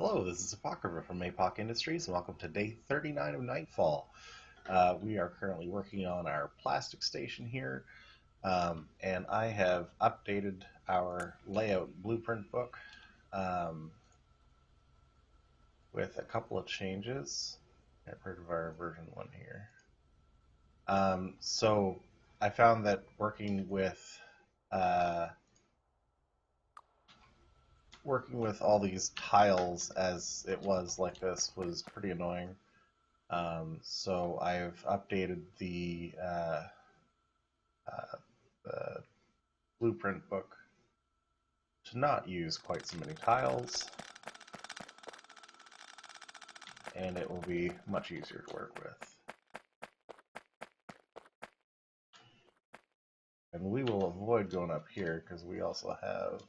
Hello, this is Apocrypha from Apoc Industries, and welcome to day 39 of Nightfall. We are currently working on our plastic station here, and I have updated our layout blueprint book with a couple of changes. Get rid of our version 1 here. So I found that working with all these tiles as it was like this was pretty annoying. So I've updated the blueprint book to not use quite so many tiles, and it will be much easier to work with. And we will avoid going up here because we also have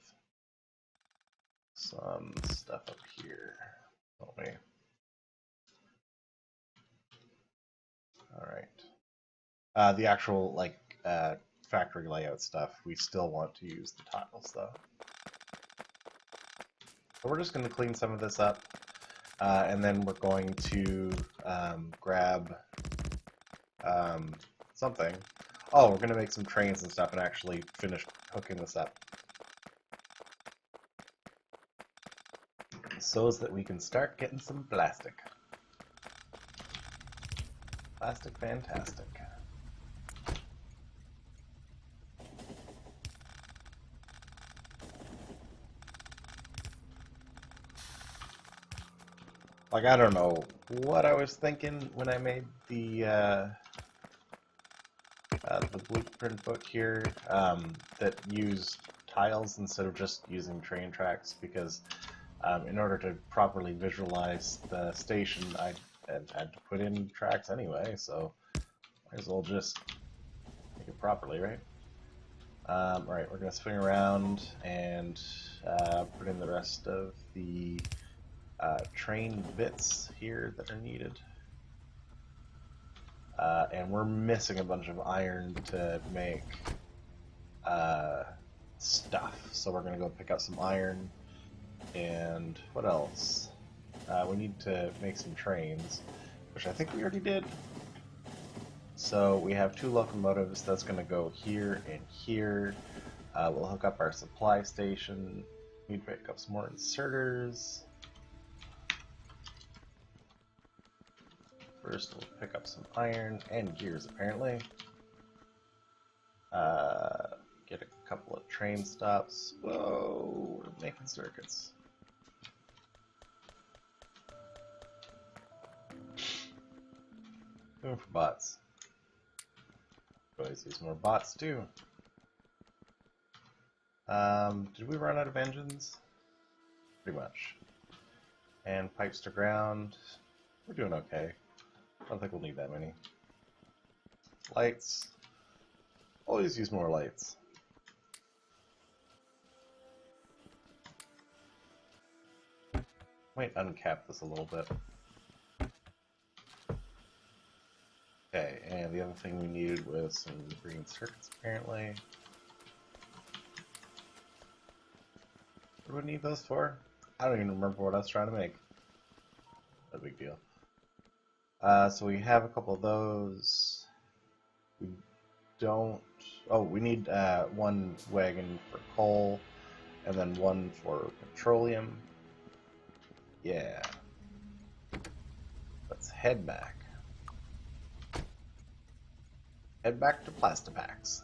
some stuff up here, don't we? Alright. The actual, factory layout stuff, we still want to use the tiles, though. So we're just going to clean some of this up, and then we're going to grab something. Oh, we're going to make some trains and stuff and actually finish hooking this up, so that we can start getting some plastic. Plastic fantastic. Like, I don't know what I was thinking when I made the blueprint book here that used tiles instead of just using train tracks, because in order to properly visualize the station, I had to put in tracks anyway, so might as well just make it properly, right? Alright, we're going to swing around and put in the rest of the train bits here that are needed. And we're missing a bunch of iron to make stuff, so we're going to go pick up some iron. And what else? We need to make some trains, which I think we already did. So we have 2 locomotives. That's going to go here and here. We'll hook up our supply station. We need to pick up some more inserters. First, we'll pick up some iron and gears, apparently. Get a couple of train stops. Whoa, we're making circuits. Going for bots. Always use more bots too. Did we run out of engines? Pretty much. And pipes to ground. We're doing okay. I don't think we'll need that many. Lights. Always use more lights. Might uncap this a little bit. Okay, and the other thing we needed was some green circuits, apparently. What do we need those for? I don't even remember what I was trying to make. No big deal. So we have a couple of those. We don't... Oh, we need 1 wagon for coal, and then 1 for petroleum. Yeah. Let's head back. Head back to Plastipacks.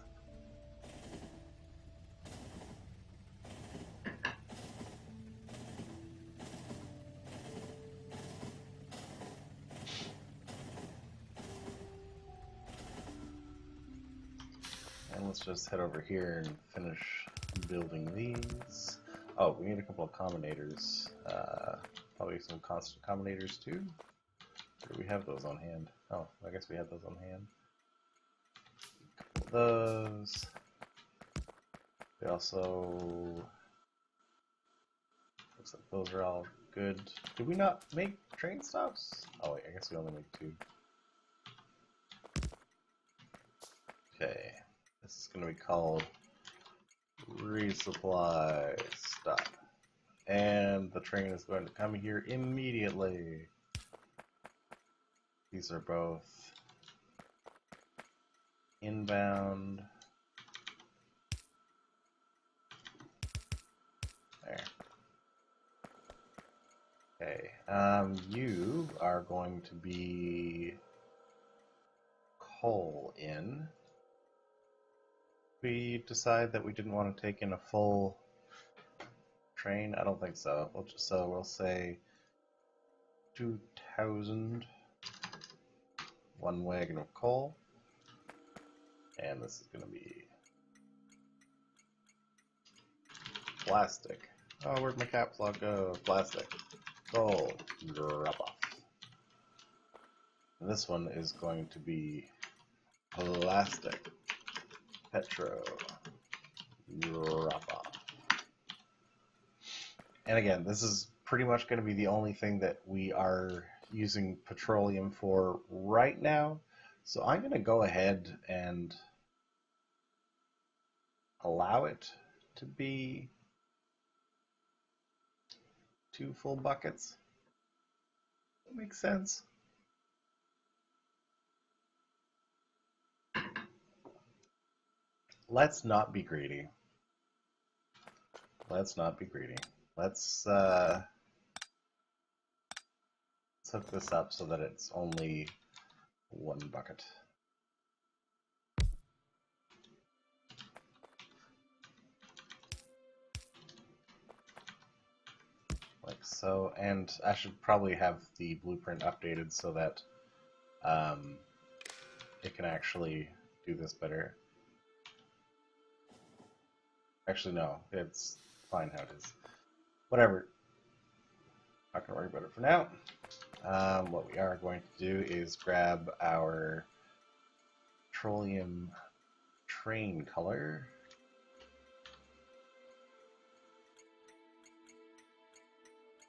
And let's just head over here and finish building these. Oh, we need a couple of combinators. Probably some constant combinators too. Or do we have those on hand? Oh, I guess we have those on hand. A couple of those. We also... Looks like those are all good. Did we not make train stops? Oh wait, I guess we only make 2. Okay. This is going to be called resupply stop. and the train is going to come here immediately. These are both inbound. There. Okay, you are going to be coal in. We decide that we didn't want to take in a full train? I don't think so. We'll say 2,000, one wagon of coal, and this is going to be plastic. Oh, where'd my caps lock go? Plastic. Coal. Drop off. And this one is going to be plastic. Petro. Drop off. And again, this is pretty much going to be the only thing that we are using petroleum for right now. So I'm going to go ahead and allow it to be 2 full buckets. That makes sense. Let's not be greedy. Let's not be greedy. Let's hook this up so that it's only 1 bucket. Like so, and I should probably have the blueprint updated so that it can actually do this better. Actually, no, it's fine how it is. Whatever. Not gonna worry about it for now. What we are going to do is grab our petroleum train color.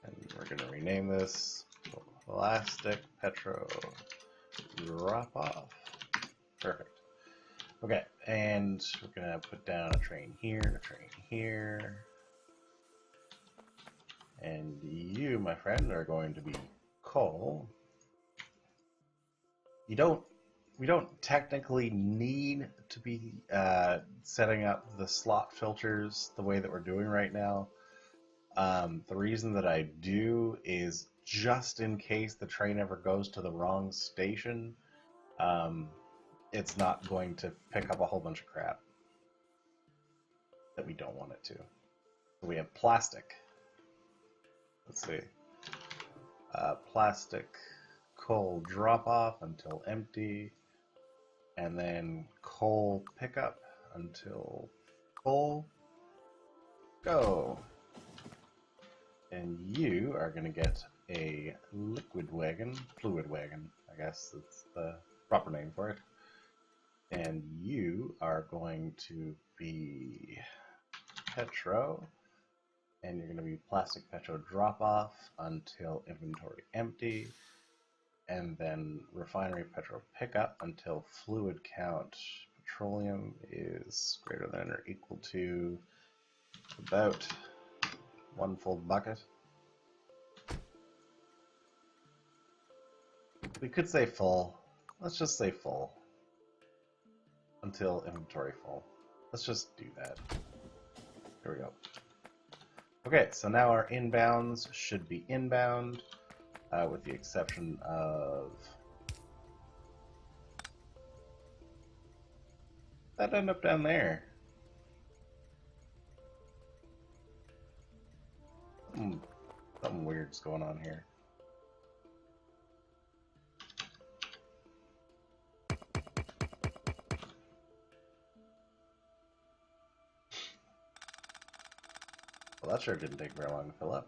And we're going to rename this Plastic Petro Drop Off. Perfect. Okay, and we're going to put down a train here, a train here. And you, my friend, are going to be coal. We don't technically need to be setting up the slot filters the way that we're doing right now. The reason that I do is just in case the train ever goes to the wrong station, it's not going to pick up a whole bunch of crap that we don't want it to. So we have plastic. Let's see. Plastic coal drop off until empty, and then coal pickup until full. Go. And you are going to get a fluid wagon, I guess that's the proper name for it. And you are going to be Petro, and you're going to be Plastic Petro drop off until inventory empty, and then Refinery Petro pickup until fluid count petroleum is greater than or equal to about 1 full bucket. We could say full. Let's just say full. Until inventory full. Let's just do that. Here we go. Okay, so now our inbounds should be inbound, with the exception of... That ended up down there. Something weird's going on here. Well, that sure didn't take very long to fill up.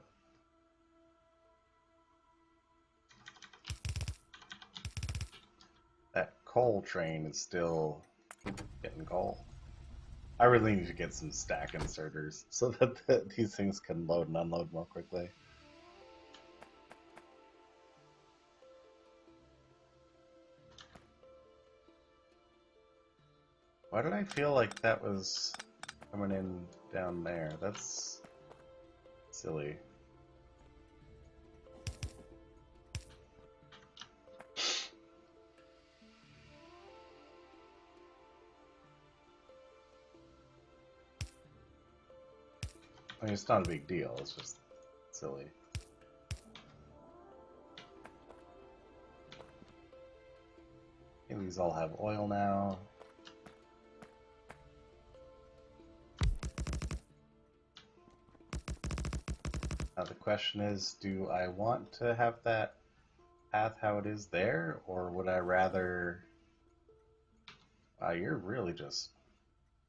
That coal train is still getting coal. I really need to get some stack inserters so that these things can load and unload more quickly. Why did I feel like that was coming in down there? That's silly. I mean, it's not a big deal, it's just silly. Okay, these all have oil now. Now the question is, do I want to have that path how it is there, or would I rather... Wow, you're really just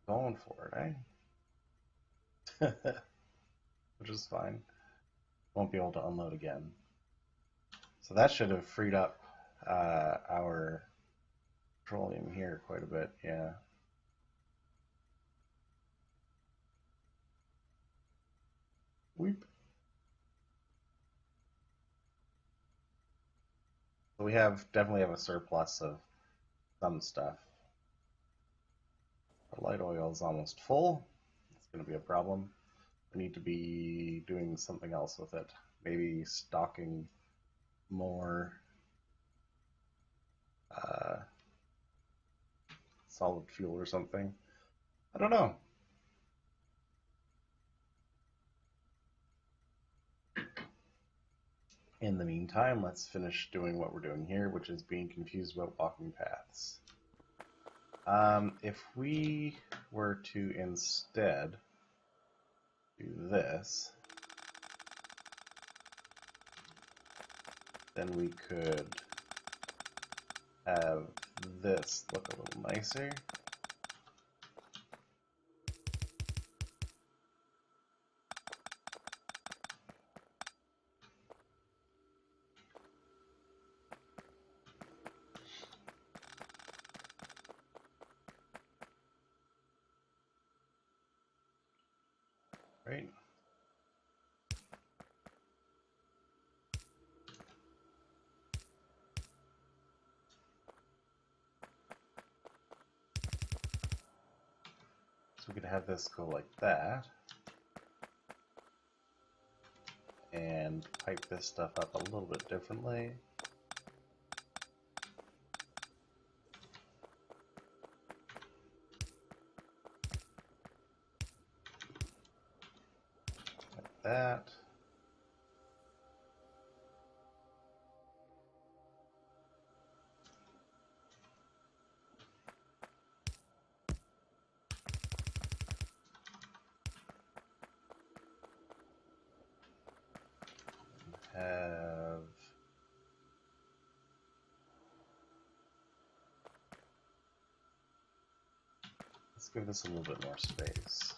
going for it, eh? Which is fine. Won't be able to unload again. So that should have freed up our petroleum here quite a bit, yeah. Weep. So we definitely have a surplus of some stuff. Our light oil is almost full. It's going to be a problem. We need to be doing something else with it. Maybe stocking more solid fuel or something. I don't know. In the meantime, let's finish doing what we're doing here, which is being confused about walking paths. If we were to instead do this, then we could have this look a little nicer. Right. So we could have this go like that. And pipe this stuff up a little bit differently. Like that. Have let's give this a little bit more space.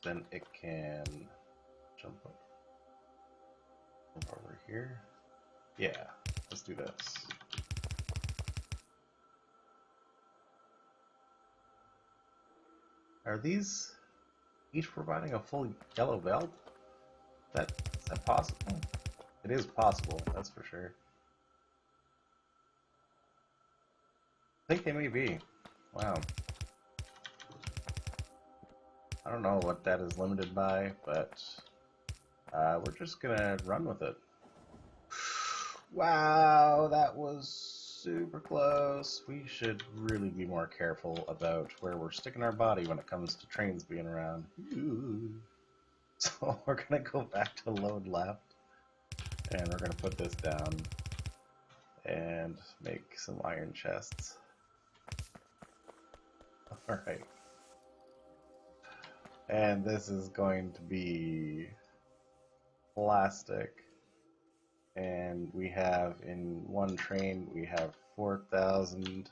Then it can jump over here. Yeah, let's do this. Are these each providing a full yellow belt? Is that possible? It is possible, that's for sure. I think they may be. Wow. I don't know what that is limited by, but we're just gonna run with it. Wow, that was super close. We should really be more careful about where we're sticking our body when it comes to trains being around. Ooh. So we're gonna go back to load left, and we're gonna put this down and make some iron chests. Alright. And this is going to be plastic. And we have in one train, we have 4,000.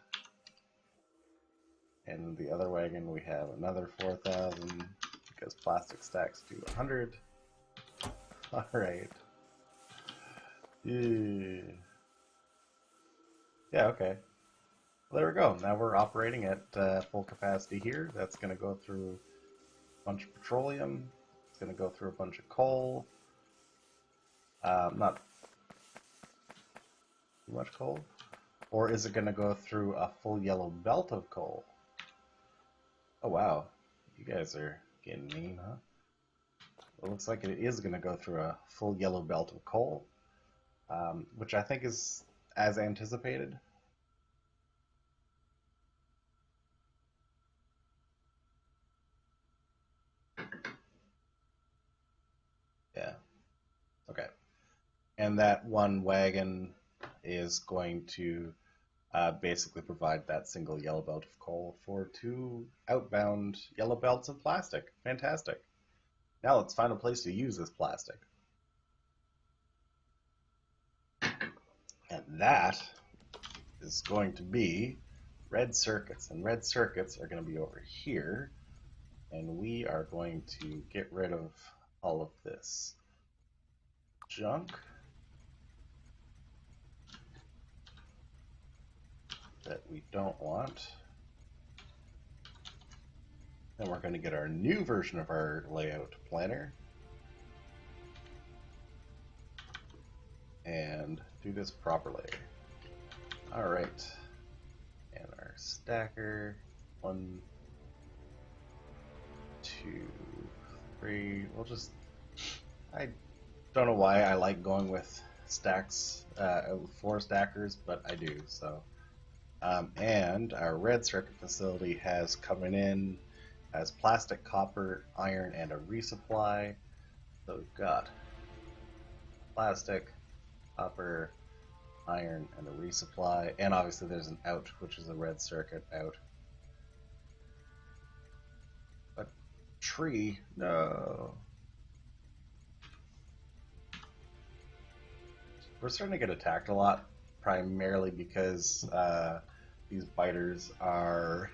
And the other wagon, we have another 4,000 because plastic stacks to 100. Alright. Yeah, okay. Well, there we go. Now we're operating at full capacity here. That's going to go through a bunch of petroleum. It's going to go through a bunch of coal. Not too much coal. Or is it going to go through a full yellow belt of coal? Oh wow, you guys are getting mean, huh? It looks like it is going to go through a full yellow belt of coal, which I think is as anticipated. Yeah. Okay. And that one wagon is going to basically provide that single yellow belt of coal for 2 outbound yellow belts of plastic. Fantastic. Now let's find a place to use this plastic. And that is going to be red circuits. And red circuits are going to be over here. And we are going to get rid of all of this junk that we don't want. And we're going to get our new version of our layout planner and do this properly. All right. And our stacker, 1, 2, 3. We'll just, I don't know why I like going with stacks, 4 stackers, but I do, so. And our red circuit facility has coming in as plastic, copper, iron, and a resupply. So we've got plastic, copper, iron, and a resupply. And obviously there's an out, which is a red circuit out. A tree? No. We're starting to get attacked a lot, primarily because these biters are,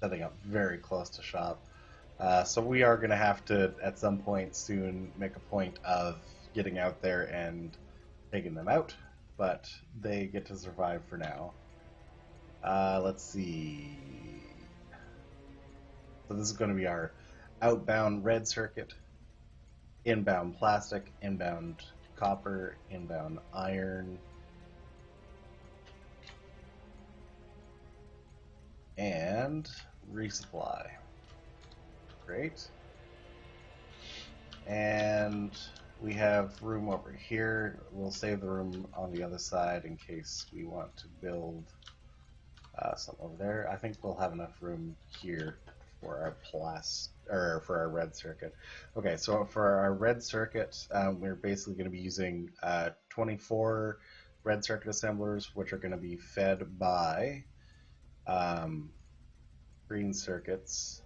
setting up very close to shop. So we are going to have to, at some point soon, make a point of getting out there and taking them out, but they get to survive for now. Let's see. So this is going to be our outbound red circuit, inbound plastic, inbound copper, inbound iron, and resupply. Great. And we have room over here. We'll save the room on the other side in case we want to build something over there. I think we'll have enough room here for our for our red circuit. Okay, so for our red circuit, we're basically going to be using 24 red circuit assemblers, which are going to be fed by green circuits,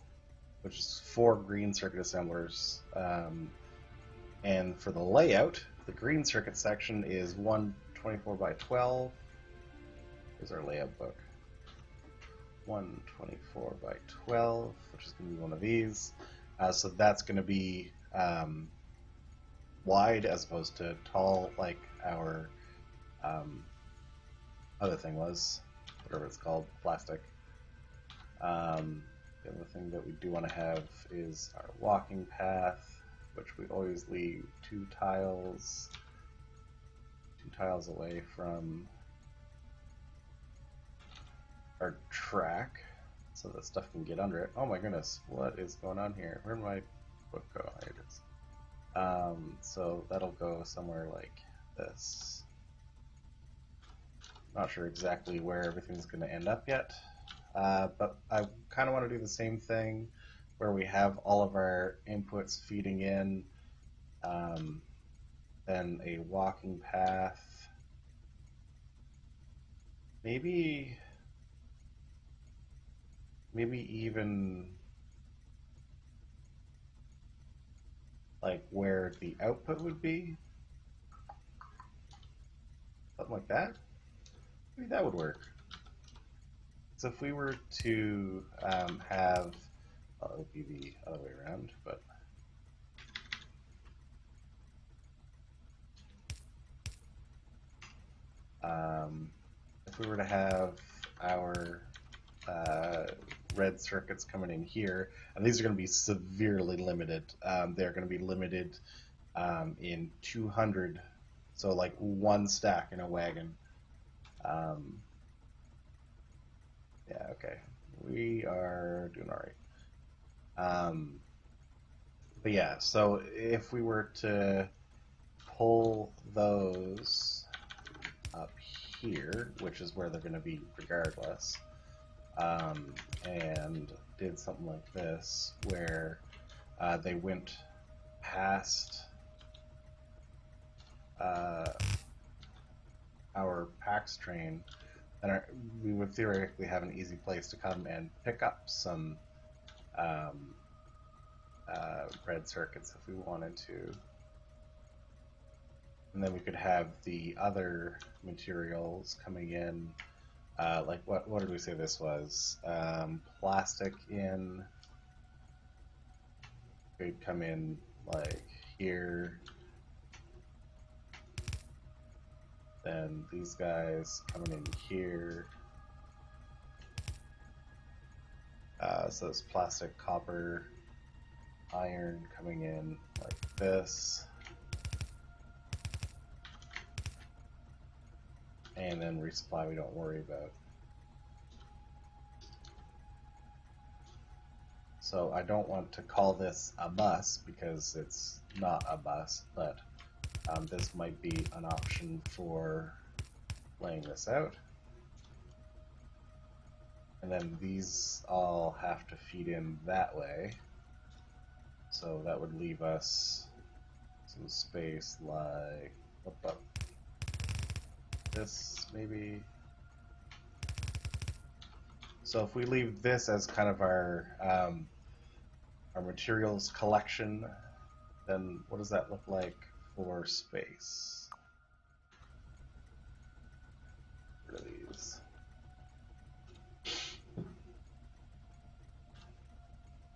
which is 4 green circuit assemblers. And for the layout, the green circuit section is 124 by 12. Here's our layout book. 124 by 12, which is going to be one of these. So that's going to be wide as opposed to tall, like our other thing was, whatever it's called, plastic. The other thing that we do want to have is our walking path, which we always leave 2 tiles away from our track so that stuff can get under it. Oh my goodness, what is going on here? Where did my book go? Here it is. So that'll go somewhere like this. Not sure exactly where everything's going to end up yet, but I kind of want to do the same thing where we have all of our inputs feeding in, then a walking path, maybe even like where the output would be, something like that. Maybe that would work. So if we were to have, well, it would be the other way around, but if we were to have our red circuits coming in here, and these are going to be severely limited. They're going to be limited in 200, so like 1 stack in a wagon. Yeah, okay. We are doing all right. But yeah, so if we were to pull those up here, which is where they're going to be regardless, and did something like this, where they went past our PAX train, then we would theoretically have an easy place to come and pick up some um, red circuits if we wanted to. And then we could have the other materials coming in, like what did we say this was? Plastic in, could come in like here. Then these guys coming in here. So it's plastic, copper, iron coming in like this. And then resupply we don't worry about. So I don't want to call this a bus because it's not a bus, but this might be an option for laying this out. And then these all have to feed in that way. So that would leave us some space like this maybe. So if we leave this as kind of our materials collection, then what does that look like for space? What are these?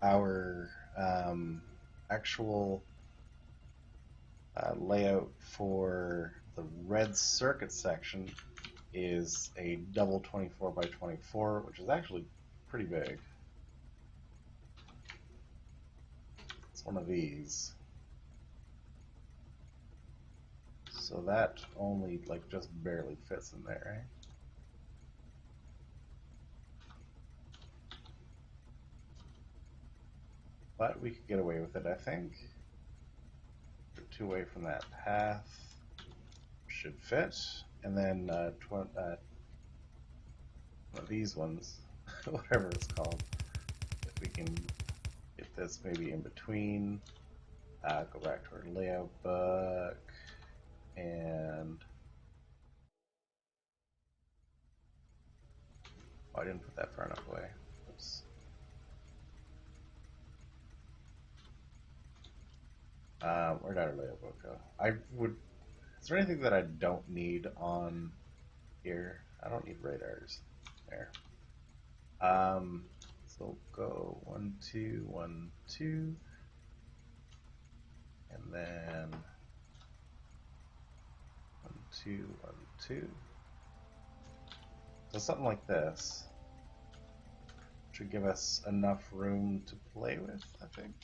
Our actual layout for the red circuit section is a double 24 by 24, which is actually pretty big. It's one of these. So that only like just barely fits in there, right? But we could get away with it, I think. Get 2 away from that path. Should fit. And then one of these ones, whatever it's called, if we can get this maybe in between. Go back to our layout book. And oh, I didn't put that far enough away. Oops. Where did our layout book go? Is there anything that I don't need on here? I don't need radars. There. So go 1, 2, 1, 2, and then 1, 2, 1, 2. So something like this should give us enough room to play with, I think.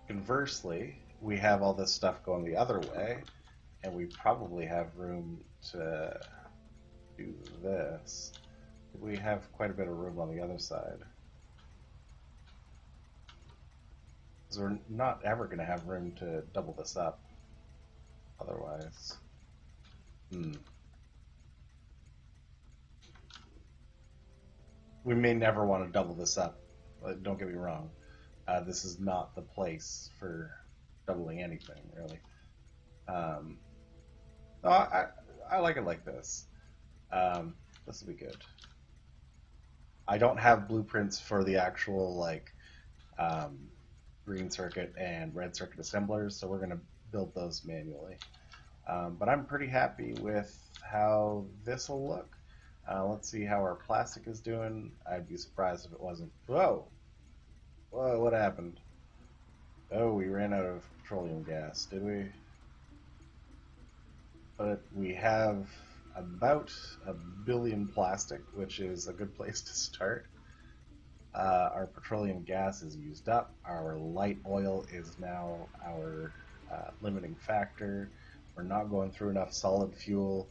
Conversely, we have all this stuff going the other way, and we probably have room to do this. We have quite a bit of room on the other side. Because we're not ever going to have room to double this up otherwise. We may never want to double this up. Don't get me wrong. This is not the place for doubling anything, really. No, I like it like this. This will be good. I don't have blueprints for the actual like green circuit and red circuit assemblers, so we're going to build those manually. But I'm pretty happy with how this will look. Let's see how our plastic is doing. I'd be surprised if it wasn't. Whoa! Whoa, what happened? Oh, we ran out of petroleum gas, did we? But we have about 1 billion plastic, which is a good place to start. Our petroleum gas is used up. Our light oil is now our limiting factor. We're not going through enough solid fuel.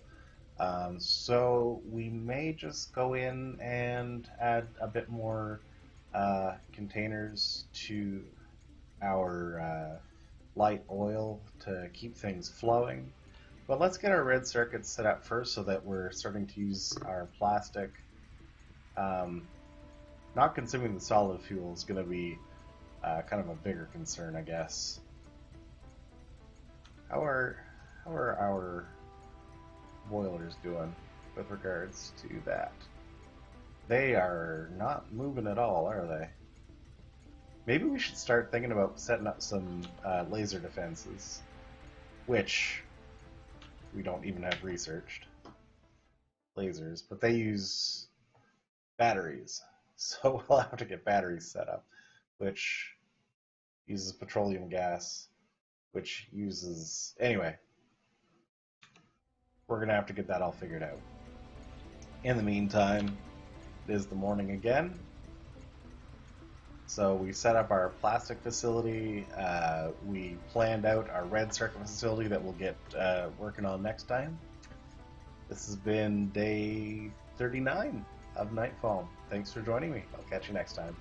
So we may just go in and add a bit more containers to our light oil to keep things flowing. But let's get our red circuits set up first so that we're starting to use our plastic. Um, Not consuming the solid fuel is going to be kind of a bigger concern, I guess. How are our boilers doing with regards to that? They are not moving at all, are they? Maybe we should start thinking about setting up some laser defenses, which we don't even have researched. Lasers, but they use batteries. So we'll have to get batteries set up, which uses petroleum gas, which uses... Anyway, we're going to have to get that all figured out. In the meantime, it is the morning again. So we set up our plastic facility. We planned out our red circuit facility that we'll get working on next time. This has been day 39 of Nightfall. Thanks for joining me. I'll catch you next time.